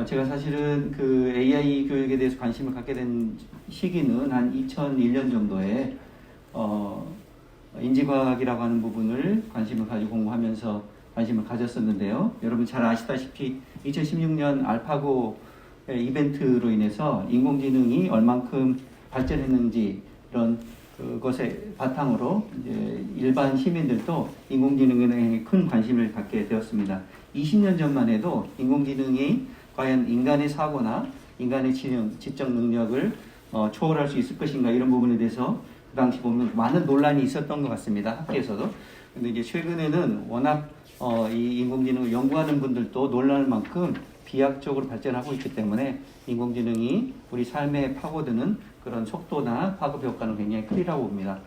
제가 사실은 그 AI 교육에 대해서 관심을 갖게 된 시기는 한 2001년 정도에 인지과학이라고 하는 부분을 관심을 가지고 공부하면서 관심을 가졌었는데요. 여러분 잘 아시다시피 2016년 알파고 이벤트로 인해서 인공지능이 얼만큼 발전했는지 이런 그것의 바탕으로 이제 일반 시민들도 인공지능에 큰 관심을 갖게 되었습니다. 20년 전만 해도 인공지능이 과연 인간의 사고나 인간의 지적 능력을 초월할 수 있을 것인가 이런 부분에 대해서 그 당시 보면 많은 논란이 있었던 것 같습니다. 학계에서도. 근데 이제 최근에는 워낙 이 인공지능을 연구하는 분들도 놀랄 만큼 비약적으로 발전하고 있기 때문에 인공지능이 우리 삶에 파고드는 그런 속도나 파급 효과는 굉장히 크리라고 봅니다.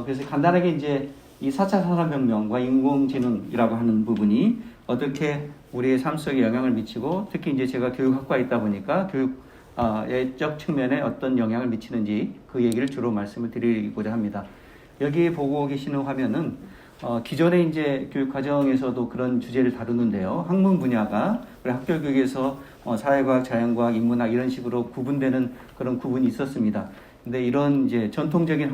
그래서 간단하게 이제 이 4차 산업혁명과 인공지능이라고 하는 부분이 어떻게 우리의 삶 속에 영향을 미치고 특히 이제 제가 교육학과에 있다 보니까 교육적 측면에 어떤 영향을 미치는지 그 얘기를 주로 말씀을 드리고자 합니다. 여기 보고 계시는 화면은 기존의 이제 교육 과정에서도 그런 주제를 다루는데요. 학문 분야가 우리 학교 교육에서 사회과학, 자연과학, 인문학 이런 식으로 구분되는 그런 구분이 있었습니다. 근데 이런 이제 전통적인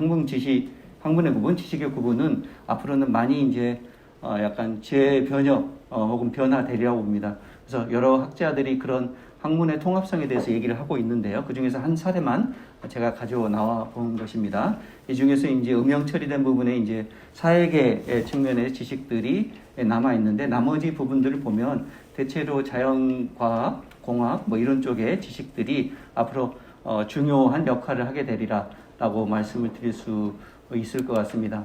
학문의 구분, 지식의 구분은 앞으로는 많이 이제 약간 재변혁 혹은 변화되리라고 봅니다. 그래서 여러 학자들이 그런 학문의 통합성에 대해서 얘기를 하고 있는데요. 그 중에서 한 사례만 제가 가져 나와 본 것입니다. 이 중에서 이제 음영 처리된 부분에 이제 사회계 측면의 지식들이 남아 있는데 나머지 부분들을 보면 대체로 자연과학, 공학 뭐 이런 쪽의 지식들이 앞으로 중요한 역할을 하게 되리라라고 말씀을 드릴 수 있을 것 같습니다.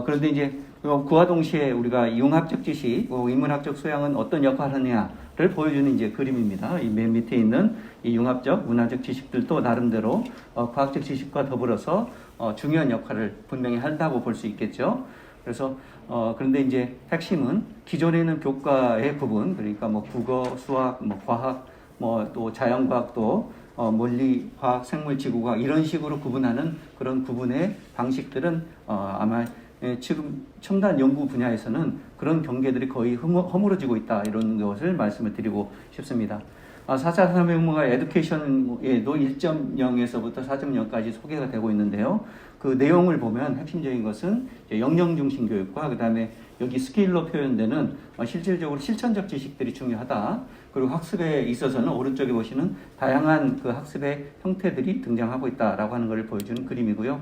그런데 이제 그와 동시에 우리가 융합적 지식, 인문학적 소양은 어떤 역할을 하느냐를 보여주는 이제 그림입니다. 이 맨 밑에 있는 이 융합적, 문화적 지식들도 나름대로 과학적 지식과 더불어서 중요한 역할을 분명히 한다고 볼 수 있겠죠. 그래서 그런데 이제 핵심은 기존에는 교과의 부분, 그러니까 뭐 국어, 수학, 뭐 과학, 뭐 또 자연과학도 물리, 화학, 생물, 지구과학 이런 식으로 구분하는 그런 구분의 방식들은 아마 지금 첨단 연구 분야에서는 그런 경계들이 거의 허물어지고 있다 이런 것을 말씀을 드리고 싶습니다. 4차 산업혁명과 에듀케이션에도 1.0에서부터 4.0까지 소개가 되고 있는데요. 그 내용을 보면 핵심적인 것은 역량 중심 교육과 그 다음에 여기 스케일로 표현되는 실질적으로 실천적 지식들이 중요하다. 그리고 학습에 있어서는 오른쪽에 보시는 다양한 그 학습의 형태들이 등장하고 있다라고 하는 것을 보여주는 그림이고요.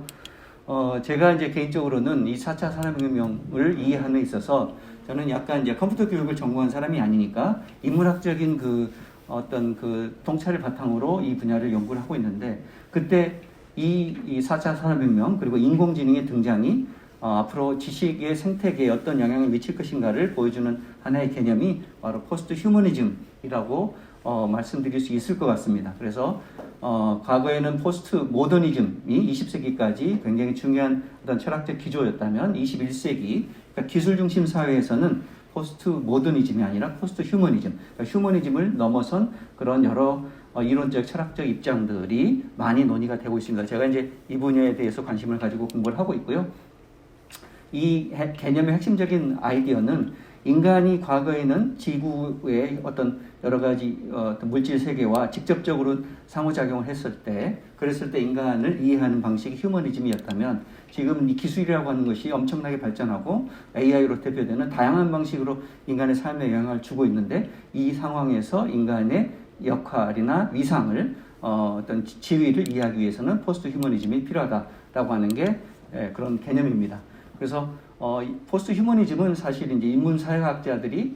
제가 이제 개인적으로는 이 4차 산업혁명을 이해하는 데 있어서 저는 약간 이제 컴퓨터 교육을 전공한 사람이 아니니까 인문학적인 그 어떤 그 통찰을 바탕으로 이 분야를 연구를 하고 있는데 그때 이 4차 산업혁명 그리고 인공지능의 등장이 앞으로 지식의 생태계에 어떤 영향을 미칠 것인가를 보여주는 하나의 개념이 바로 포스트 휴머니즘이라고 말씀드릴 수 있을 것 같습니다. 그래서 과거에는 포스트 모더니즘이 20세기까지 굉장히 중요한 어떤 철학적 기조였다면 21세기 그러니까 기술 중심 사회에서는 포스트 모더니즘이 아니라 포스트 휴머니즘, 그러니까 휴머니즘을 넘어선 그런 여러 이론적 철학적 입장들이 많이 논의가 되고 있습니다. 제가 이제 이 분야에 대해서 관심을 가지고 공부를 하고 있고요. 이 개념의 핵심적인 아이디어는 인간이 과거에는 지구의 어떤 여러 가지 물질 세계와 직접적으로 상호작용을 그랬을 때 인간을 이해하는 방식이 휴머니즘이었다면 지금 이 기술이라고 하는 것이 엄청나게 발전하고 AI로 대표되는 다양한 방식으로 인간의 삶에 영향을 주고 있는데 이 상황에서 인간의 역할이나 위상을 어떤 지위를 이해하기 위해서는 포스트 휴머니즘이 필요하다라고 하는 게 그런 개념입니다. 그래서 포스트 휴머니즘은 사실 이제 인문사회학자들이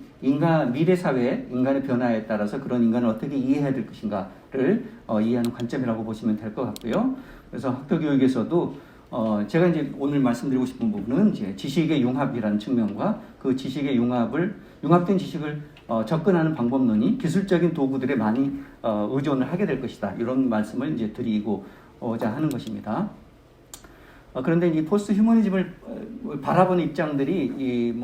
미래 사회 인간의 변화에 따라서 그런 인간을 어떻게 이해해야 될 것인가를 이해하는 관점이라고 보시면 될 것 같고요. 그래서 학교 교육에서도 제가 이제 오늘 말씀드리고 싶은 부분은 이제 지식의 융합이라는 측면과 그 지식의 융합된 지식을 접근하는 방법론이 기술적인 도구들에 많이 의존을 하게 될 것이다. 이런 말씀을 이제 드리고자 하는 것입니다. 그런데 이 포스트 휴머니즘을 바라보는 입장들이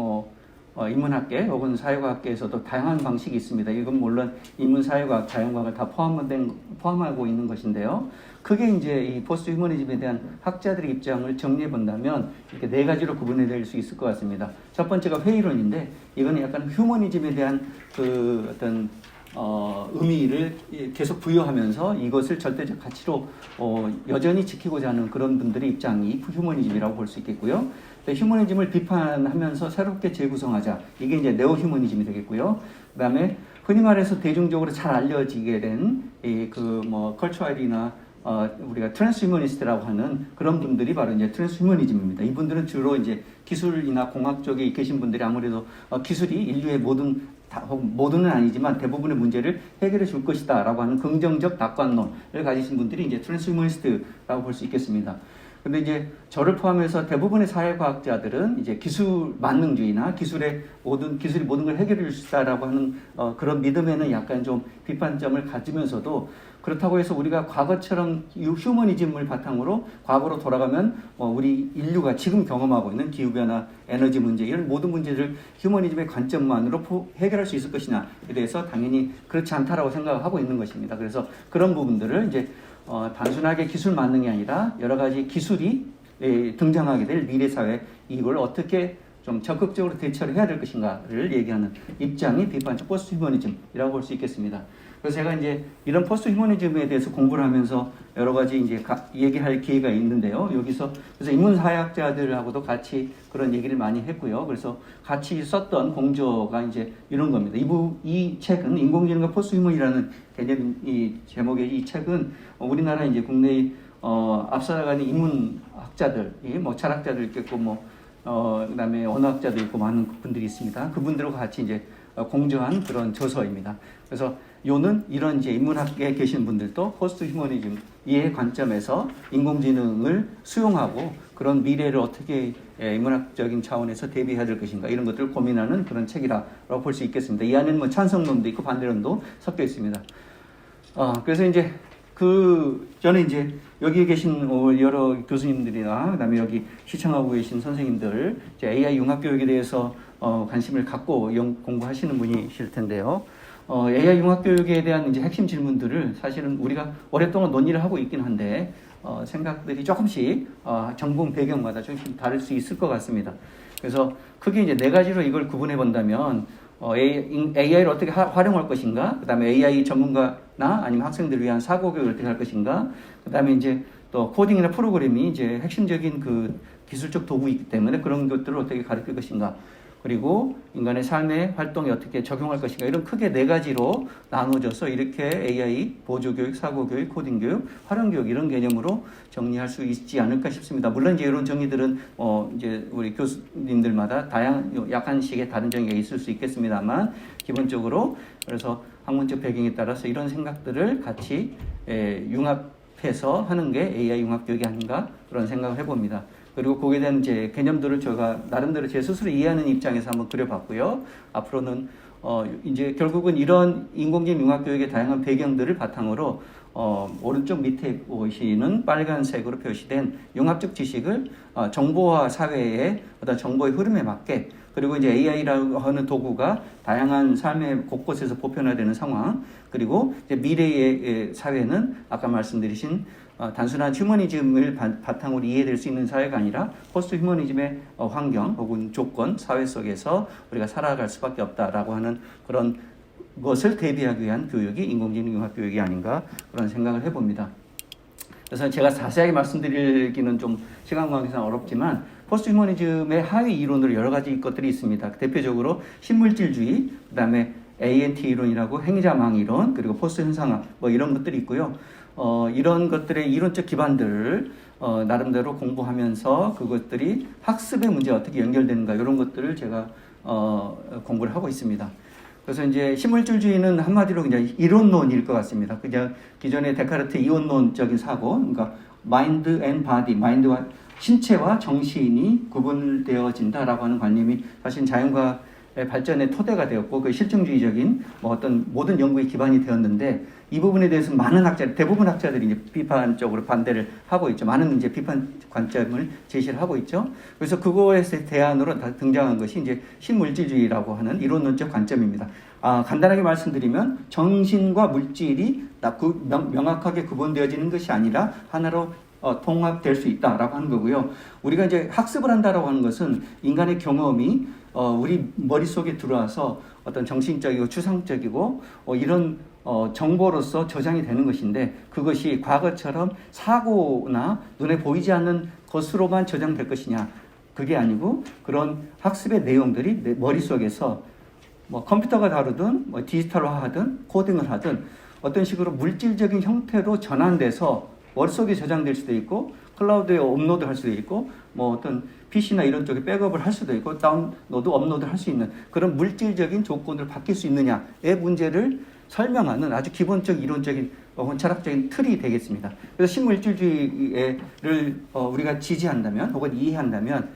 인문학계 혹은 사회과학계에서도 다양한 방식이 있습니다. 이건 물론 인문사회과학, 자연과학을 다 포함하고 있는 것인데요. 크게 이제 이 포스트 휴머니즘에 대한 학자들의 입장을 정리해 본다면 이렇게 네 가지로 구분해 낼 수 있을 것 같습니다. 첫 번째가 회의론인데 이거는 약간 휴머니즘에 대한 그 어떤 의미를 계속 부여하면서 이것을 절대적 가치로 여전히 지키고자 하는 그런 분들의 입장이 휴머니즘이라고 볼 수 있겠고요. 휴머니즘을 비판하면서 새롭게 재구성하자. 이게 이제 네오 휴머니즘이 되겠고요. 그다음에 흔히 말해서 대중적으로 잘 알려지게 된 컬처럴이나 우리가 트랜스휴머니스트라고 하는 그런 분들이 바로 이제 트랜스휴머니즘입니다. 이분들은 주로 이제 기술이나 공학 쪽에 계신 분들이 아무래도 기술이 인류의 모든은 아니지만 대부분의 문제를 해결해 줄 것이다라고 하는 긍정적 낙관론을 가지신 분들이 이제 트랜스휴머니스트라고 볼 수 있겠습니다. 근데 이제 저를 포함해서 대부분의 사회과학자들은 이제 기술 만능주의나 기술이 모든 걸 해결해 줄 수 있다라고 하는 그런 믿음에는 약간 좀 비판점을 가지면서도 그렇다고 해서 우리가 과거처럼 휴머니즘을 바탕으로 과거로 돌아가면 우리 인류가 지금 경험하고 있는 기후변화, 에너지 문제 이런 모든 문제를 휴머니즘의 관점만으로 해결할 수 있을 것이냐에 대해서 당연히 그렇지 않다라고 생각하고 있는 것입니다. 그래서 그런 부분들을 이제 단순하게 기술 만능이 아니라 여러 가지 기술이 등장하게 될 미래 사회 이걸 어떻게 좀 적극적으로 대처를 해야 될 것인가를 얘기하는 입장이 비판적 포스트 휴머니즘이라고 볼 수 있겠습니다. 그래서 제가 이제 이런 포스트 휴머니즘에 대해서 공부를 하면서 여러 가지 이제 얘기할 기회가 있는데요. 여기서 그래서 인문사회학자들하고도 같이 그런 얘기를 많이 했고요. 그래서 같이 썼던 공저가 이제 이런 겁니다. 이 책은 인공지능과 포스트 휴머니라는 개념 이 제목의 이 책은 우리나라 이제 국내의 앞서가는 인문학자들이 철학자들 있겠고 그다음에 언어학자도 있고 많은 분들이 있습니다. 그분들과 같이 이제 공저한 그런 저서입니다. 그래서 요는 이런 이제 인문학계에 계신 분들도 포스트 휴머니즘의 관점에서 인공지능을 수용하고 그런 미래를 어떻게 인문학적인 차원에서 대비해야 될 것인가 이런 것들을 고민하는 그런 책이라고 볼 수 있겠습니다. 이 안에는 찬성론도 있고 반대론도 섞여 있습니다. 그래서 이제 저는 이제 여기 계신 여러 교수님들이나 그다음에 여기 시청하고 계신 선생님들 이제 AI 융합 교육에 대해서 관심을 갖고 공부하시는 분이실 텐데요. AI 융합 교육에 대한 이제 핵심 질문들을 사실은 우리가 오랫동안 논의를 하고 있긴 한데 생각들이 조금씩 전공 배경마다 좀 다를 수 있을 것 같습니다. 그래서 크게 이제 네 가지로 이걸 구분해 본다면 AI를 어떻게 활용할 것인가, 그 다음에 AI 전문가나 아니면 학생들을 위한 사고 교육을 어떻게 할 것인가, 그 다음에 이제 또 코딩이나 프로그램이 이제 핵심적인 그 기술적 도구이기 때문에 그런 것들을 어떻게 가르칠 것인가, 그리고 인간의 삶의 활동에 어떻게 적용할 것인가, 이런 크게 네 가지로 나눠져서 이렇게 AI 보조교육, 사고교육, 코딩교육, 활용교육 이런 개념으로 정리할 수 있지 않을까 싶습니다. 물론 이제 이런 정의들은 이제 우리 교수님들마다 약간씩의 다른 정의가 있을 수 있겠습니다만 기본적으로 그래서 학문적 배경에 따라서 이런 생각들을 같이 융합해서 하는 게 AI 융합 교육이 아닌가 그런 생각을 해봅니다. 그리고 거기에 대한 이제 개념들을 제가 나름대로 제 스스로 이해하는 입장에서 한번 그려봤고요. 앞으로는 이제 결국은 이런 인공지능 융합 교육의 다양한 배경들을 바탕으로 오른쪽 밑에 보시는 빨간색으로 표시된 융합적 지식을 정보화 사회의 어떤 정보의 흐름에 맞게, 그리고 이제 AI라고 하는 도구가 다양한 삶의 곳곳에서 보편화되는 상황, 그리고 이제 미래의 사회는 아까 말씀드리신 단순한 휴머니즘을 바탕으로 이해될 수 있는 사회가 아니라 포스트 휴머니즘의 환경 혹은 조건, 사회 속에서 우리가 살아갈 수밖에 없다라고 하는 그런 것을 대비하기 위한 교육이 인공지능 융합 교육이 아닌가 그런 생각을 해봅니다. 그래서 제가 자세하게 말씀드리기는 좀 시간 관계상 어렵지만 포스트 휴머니즘의 하위 이론으로 여러 가지 것들이 있습니다. 대표적으로 신물질주의, 그 다음에 ANT 이론이라고 행자망 이론, 그리고 포스트 현상학 이런 것들이 있고요. 이런 것들의 이론적 기반들을 나름대로 공부하면서 그것들이 학습의 문제와 어떻게 연결되는가 이런 것들을 제가 공부를 하고 있습니다. 그래서 이제 신물질주의는 한마디로 그냥 이론론일 것 같습니다. 그냥 기존의 데카르트 이원론적인 사고, 그러니까 마인드 앤 바디, 마인드와 신체와 정신이 구분되어진다라고 하는 관념이 사실 자연과의 발전의 토대가 되었고 그 실증주의적인 어떤 모든 연구의 기반이 되었는데 이 부분에 대해서 많은 대부분 학자들이 이제 비판적으로 반대를 하고 있죠. 많은 이제 비판 관점을 제시를 하고 있죠. 그래서 그거에 대안으로 등장한 것이 이제 신물질주의라고 하는 이론론적 관점입니다. 간단하게 말씀드리면 정신과 물질이 명확하게 구분되어지는 것이 아니라 하나로 통합될 수 있다라고 하는 거고요. 우리가 이제 학습을 한다라고 하는 것은 인간의 경험이 우리 머릿속에 들어와서 어떤 정신적이고 추상적이고 이런 정보로서 저장이 되는 것인데 그것이 과거처럼 사고나 눈에 보이지 않는 것으로만 저장될 것이냐 그게 아니고 그런 학습의 내용들이 내 머릿속에서 뭐 컴퓨터가 다루든 뭐 디지털화하든 코딩을 하든 어떤 식으로 물질적인 형태로 전환돼서 머릿속에 저장될 수도 있고 클라우드에 업로드할 수도 있고 뭐 어떤 PC나 이런 쪽에 백업을 할 수도 있고 다운로드 업로드를 할 수 있는 그런 물질적인 조건을 바뀔 수 있느냐의 문제를 설명하는 아주 기본적 이론적인 혹은 철학적인 틀이 되겠습니다. 그래서 신물질주의를 우리가 지지한다면 혹은 이해한다면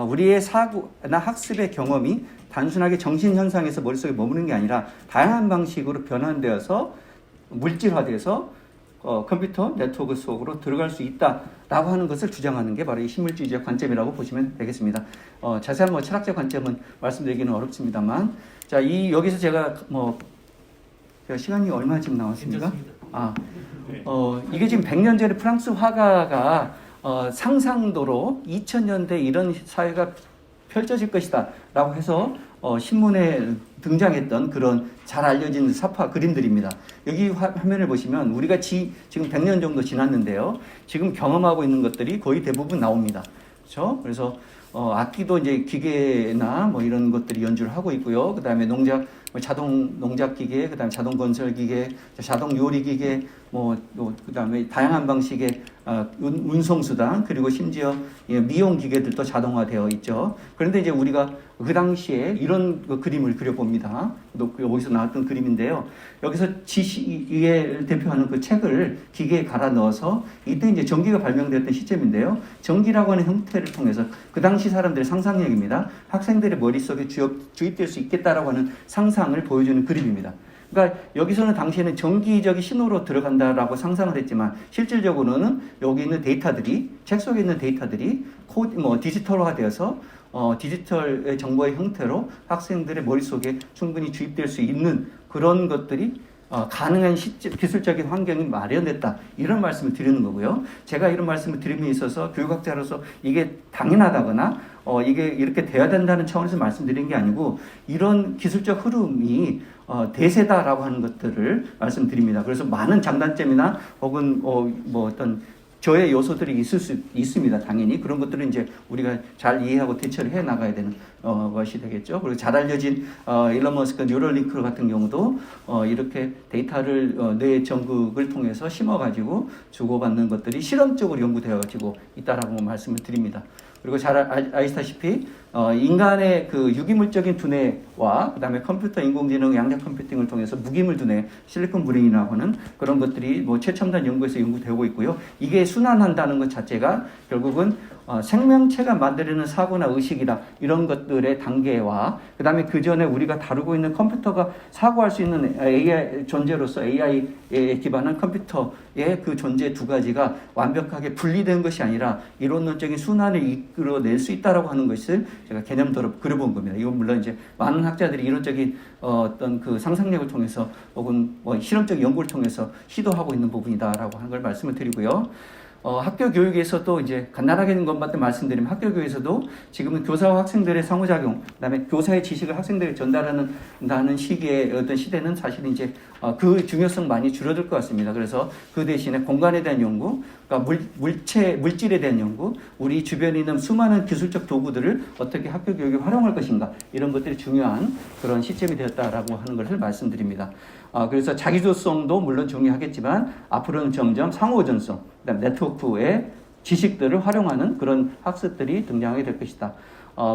우리의 사고나 학습의 경험이 단순하게 정신현상에서 머릿속에 머무는 게 아니라 다양한 방식으로 변환되어서 물질화돼서 컴퓨터 네트워크 속으로 들어갈 수 있다라고 하는 것을 주장하는 게 바로 이 신물주의적 관점이라고 보시면 되겠습니다. 자세한 뭐 철학적 관점은 말씀드리기는 어렵습니다만, 자, 여기서 제가 시간이 얼마 지금 나왔습니까? 이게 지금 100년 전에 프랑스 화가가 상상도로 2000년대 이런 사회가 펼쳐질 것이다 라고 해서 신문에 등장했던 그런 잘 알려진 사파 그림들입니다. 여기 화면을 보시면 우리가 지금 100년 정도 지났는데요. 지금 경험하고 있는 것들이 거의 대부분 나옵니다. 그렇죠? 그래서 악기도 이제 기계나 뭐 이런 것들이 연주를 하고 있고요. 그 다음에 자동 농작 기계, 그 다음에 자동 건설 기계, 자동 요리 기계, 그 다음에 다양한 방식의 운송수단, 그리고 심지어 미용 기계들도 자동화되어 있죠. 그런데 이제 우리가 그 당시에 이런 그림을 그려봅니다. 여기서 나왔던 그림인데요. 여기서 지식을 대표하는 그 책을 기계에 갈아 넣어서 이때 이제 전기가 발명되었던 시점인데요. 전기라고 하는 형태를 통해서 그 당시 사람들의 상상력입니다. 학생들의 머릿속에 주입될 수 있겠다라고 하는 상상을 보여주는 그림입니다. 그러니까 여기서는 당시에는 전기적인 신호로 들어간다라고 상상을 했지만 실질적으로는 여기 있는 데이터들이 책 속에 있는 데이터들이 디지털화되어서 디지털 정보의 형태로 학생들의 머릿속에 충분히 주입될 수 있는 그런 것들이 가능한 기술적인 환경이 마련됐다. 이런 말씀을 드리는 거고요. 제가 이런 말씀을 드림에 있어서 교육학자로서 이게 당연하다거나 이게 이렇게 돼야 된다는 차원에서 말씀드린 게 아니고 이런 기술적 흐름이 대세다라고 하는 것들을 말씀드립니다. 그래서 많은 장단점이나 혹은 어떤 저의 요소들이 있을 수 있습니다. 당연히 그런 것들은 이제 우리가 잘 이해하고 대처를 해 나가야 되는 것이 되겠죠. 그리고 잘 알려진 일론 머스크 뉴럴링크 같은 경우도 이렇게 데이터를 뇌 전극을 통해서 심어가지고 주고받는 것들이 실험적으로 연구되어가지고 있다라고 말씀을 드립니다. 그리고 잘 아시다시피 인간의 그 유기물적인 두뇌와 그다음에 컴퓨터 인공지능 양자 컴퓨팅을 통해서 무기물 두뇌 실리콘 브레인이라고 하는 그런 것들이 최첨단 연구에서 연구되고 있고요. 이게 순환한다는 것 자체가 결국은 생명체가 만들어내는 사고나 의식이다 이런 것들의 단계와 그 다음에 그 전에 우리가 다루고 있는 컴퓨터가 사고할 수 있는 AI 존재로서 AI에 기반한 컴퓨터의 그 존재 두 가지가 완벽하게 분리된 것이 아니라 이론론적인 순환을 이끌어낼 수 있다라고 하는 것을 제가 개념도로 그려본 겁니다. 이건 물론 이제 많은 학자들이 이론적인 어떤 그 상상력을 통해서 혹은 실험적 연구를 통해서 시도하고 있는 부분이다라고 하는 걸 말씀을 드리고요. 학교 교육에서도 이제 간단하게 있는 것만 말씀드리면 학교 교육에서도 지금은 교사와 학생들의 상호작용, 그다음에 교사의 지식을 학생들에게 전달하는 시기의 어떤 시대는 사실 이제 그 중요성 많이 줄어들 것 같습니다. 그래서 그 대신에 공간에 대한 연구, 그러니까 물질에 대한 연구, 우리 주변에 있는 수많은 기술적 도구들을 어떻게 학교 교육에 활용할 것인가 이런 것들이 중요한 그런 시점이 되었다라고 하는 것을 말씀드립니다. 그래서 자기주도성도 물론 중요하겠지만 앞으로는 점점 상호전성, 그다음 네트워크의 지식들을 활용하는 그런 학습들이 등장하게 될 것이다.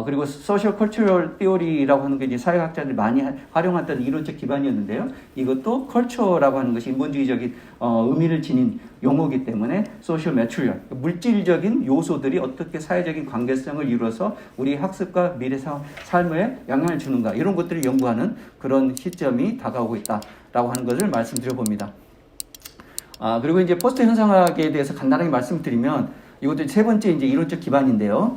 그리고 소셜 컬처럴 티오리라고 하는 게 이제 사회학자들이 많이 활용했던 이론적 기반이었는데요. 이것도 컬처라고 하는 것이 인본주의적인 의미를 지닌 용어이기 때문에 소셜 매트리얼, 물질적인 요소들이 어떻게 사회적인 관계성을 이루어서 우리 학습과 미래 삶에 영향을 주는가 이런 것들을 연구하는 그런 시점이 다가오고 있다라고 하는 것을 말씀드려 봅니다. 그리고 이제 포스트 현상학에 대해서 간단하게 말씀드리면 이것도 세 번째 이제 이론적 기반인데요.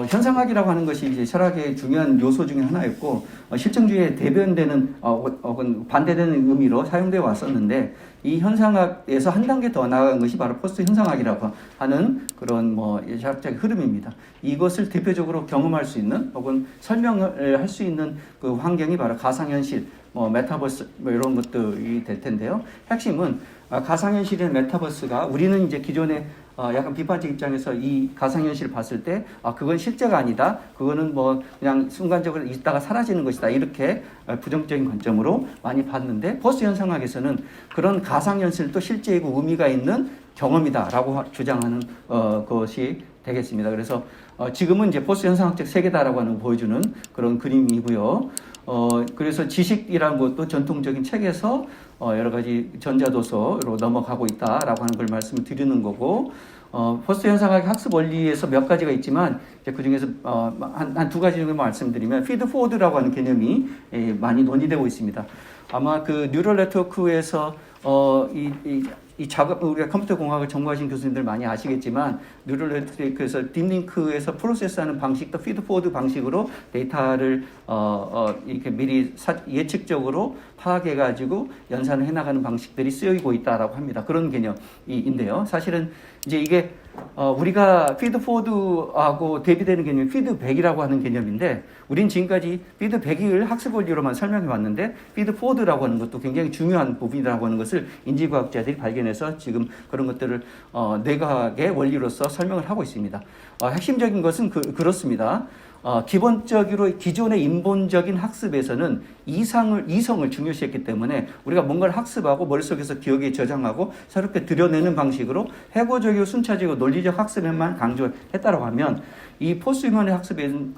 현상학이라고 하는 것이 이제 철학의 중요한 요소 중에 하나였고, 실증주의에 대변되는, 혹은 반대되는 의미로 사용되어 왔었는데, 이 현상학에서 한 단계 더 나아간 것이 바로 포스트 현상학이라고 하는 그런 철학적 흐름입니다. 이것을 대표적으로 경험할 수 있는, 혹은 설명을 할 수 있는 그 환경이 바로 가상현실, 메타버스, 이런 것들이 될 텐데요. 핵심은, 가상현실의 메타버스가 우리는 이제 기존에 약간 비판적 입장에서 이 가상현실을 봤을 때, 그건 실제가 아니다. 그거는 그냥 순간적으로 있다가 사라지는 것이다. 이렇게 부정적인 관점으로 많이 봤는데, 포스트 현상학에서는 그런 가상현실도 실제이고 의미가 있는 경험이다라고 주장하는 것이 되겠습니다. 그래서 지금은 이제 포스트 현상학적 세계다라고 하는 걸 보여주는 그런 그림이고요. 그래서 지식이라는 것도 전통적인 책에서 여러 가지 전자도서로 넘어가고 있다라고 하는 걸 말씀을 드리는 거고, 포스트 현상학의 학습 원리에서 몇 가지가 있지만, 그 중에서 한 두 가지 정도 말씀드리면, 피드 포워드라고 하는 개념이 많이 논의되고 있습니다. 아마 그 뉴럴 네트워크에서 이 작업, 우리가 컴퓨터 공학을 전공하신 교수님들 많이 아시겠지만, 뉴럴 네트워크에서 딥링크에서 프로세스하는 방식도 피드포워드 방식으로 데이터를 이렇게 미리 예측적으로 파악해가지고 연산을 해나가는 방식들이 쓰이고 있다라고 합니다. 그런 개념인데요. 사실은 이제 이게 우리가 피드포워드하고 대비되는 개념이 피드백이라고 하는 개념인데, 우린 지금까지 피드백을 학습 원리로만 설명해 왔는데, 피드포워드라고 하는 것도 굉장히 중요한 부분이라고 하는 것을 인지과학자들이 발견해서 지금 그런 것들을 뇌과학의 원리로서 설명을 하고 있습니다. 핵심적인 것은 그렇습니다. 기본적으로 기존의 인본적인 학습에서는 이성을 중요시했기 때문에 우리가 뭔가를 학습하고 머릿속에서 기억에 저장하고 새롭게 들여내는 방식으로 해고적이고 순차적이고 논리적 학습에만 강조했다고 하면, 이 포스트 휴먼의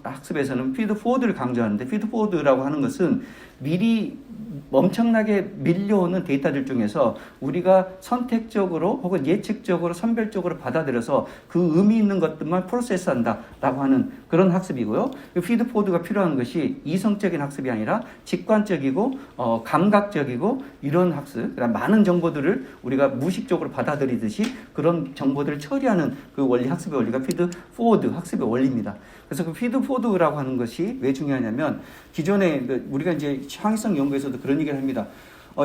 학습에서는 피드포워드를 강조하는데, 피드포워드라고 하는 것은 미리 엄청나게 밀려오는 데이터들 중에서 우리가 선택적으로 혹은 예측적으로 선별적으로 받아들여서 그 의미 있는 것들만 프로세스한다라고 하는 그런 학습이고요. 피드포워드가 필요한 것이 이성적인 학습이 아니라 직관적이고 감각적이고 이런 학습, 그다음 많은 정보들을 우리가 무의식적으로 받아들이듯이 그런 정보들을 처리하는 그 원리, 학습의 원리가 피드포워드 학습의 원리입니다. 그래서 그 피드포워드라고 하는 것이 왜 중요하냐면, 기존에 우리가 이제 창의성 연구에서도 그런 얘기를 합니다.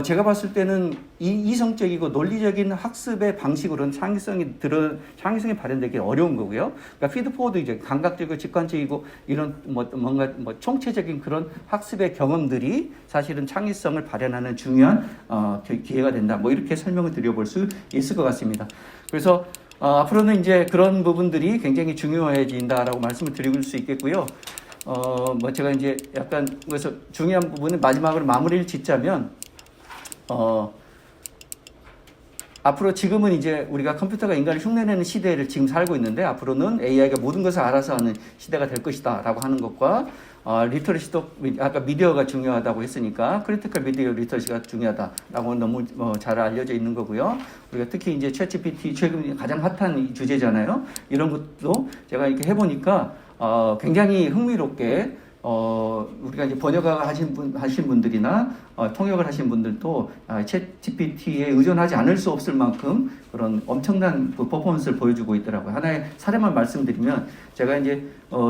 제가 봤을 때는 이성적이고 논리적인 학습의 방식으로는 창의성이 발현되기 어려운 거고요. 그러니까 피드포워드 이제 감각적이고 직관적이고 이런 뭔가 총체적인 그런 학습의 경험들이 사실은 창의성을 발현하는 중요한 기회가 된다. 이렇게 설명을 드려볼 수 있을 것 같습니다. 그래서 앞으로는 이제 그런 부분들이 굉장히 중요해진다라고 말씀을 드릴 수 있겠고요. 제가 이제 약간 그래서 중요한 부분은 마지막으로 마무리를 짓자면, 앞으로 지금은 이제 우리가 컴퓨터가 인간을 흉내내는 시대를 지금 살고 있는데, 앞으로는 AI가 모든 것을 알아서 하는 시대가 될 것이다 라고 하는 것과, 리터러시도 아까 미디어가 중요하다고 했으니까 크리티컬 미디어 리터러시가 중요하다라고 너무 잘 알려져 있는 거고요. 우리가 특히 이제 챗GPT 최근 가장 핫한 이 주제잖아요. 이런 것도 제가 이렇게 해보니까 굉장히 흥미롭게 우리가 이제 번역을 하신 분들이나 통역을 하신 분들도 챗GPT에 의존하지 않을 수 없을 만큼 그런 엄청난 그 퍼포먼스를 보여주고 있더라고요. 하나의 사례만 말씀드리면, 제가 이제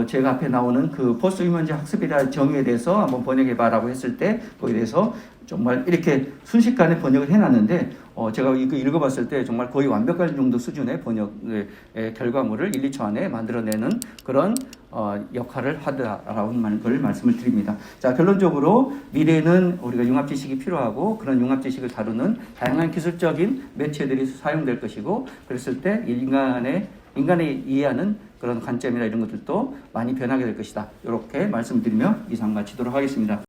제가 앞에 나오는 그 포스트 휴먼적 학습이라는 정의에 대해서 한번 번역해봐라고 했을 때, 거기에 대해서 정말 이렇게 순식간에 번역을 해놨는데, 제가 이거 읽어봤을 때 정말 거의 완벽할 정도 수준의 번역의 결과물을 1, 2초 안에 만들어내는 그런 역할을 하더라라는 걸 말씀을 드립니다. 자, 결론적으로 미래에는 우리가 융합 지식이 필요하고, 그런 융합 지식을 다루는 다양한 기술적인 매체들이 사용될 것이고, 그랬을 때 인간의 이해하는 그런 관점이나 이런 것들도 많이 변하게 될 것이다. 이렇게 말씀드리며 이상 마치도록 하겠습니다.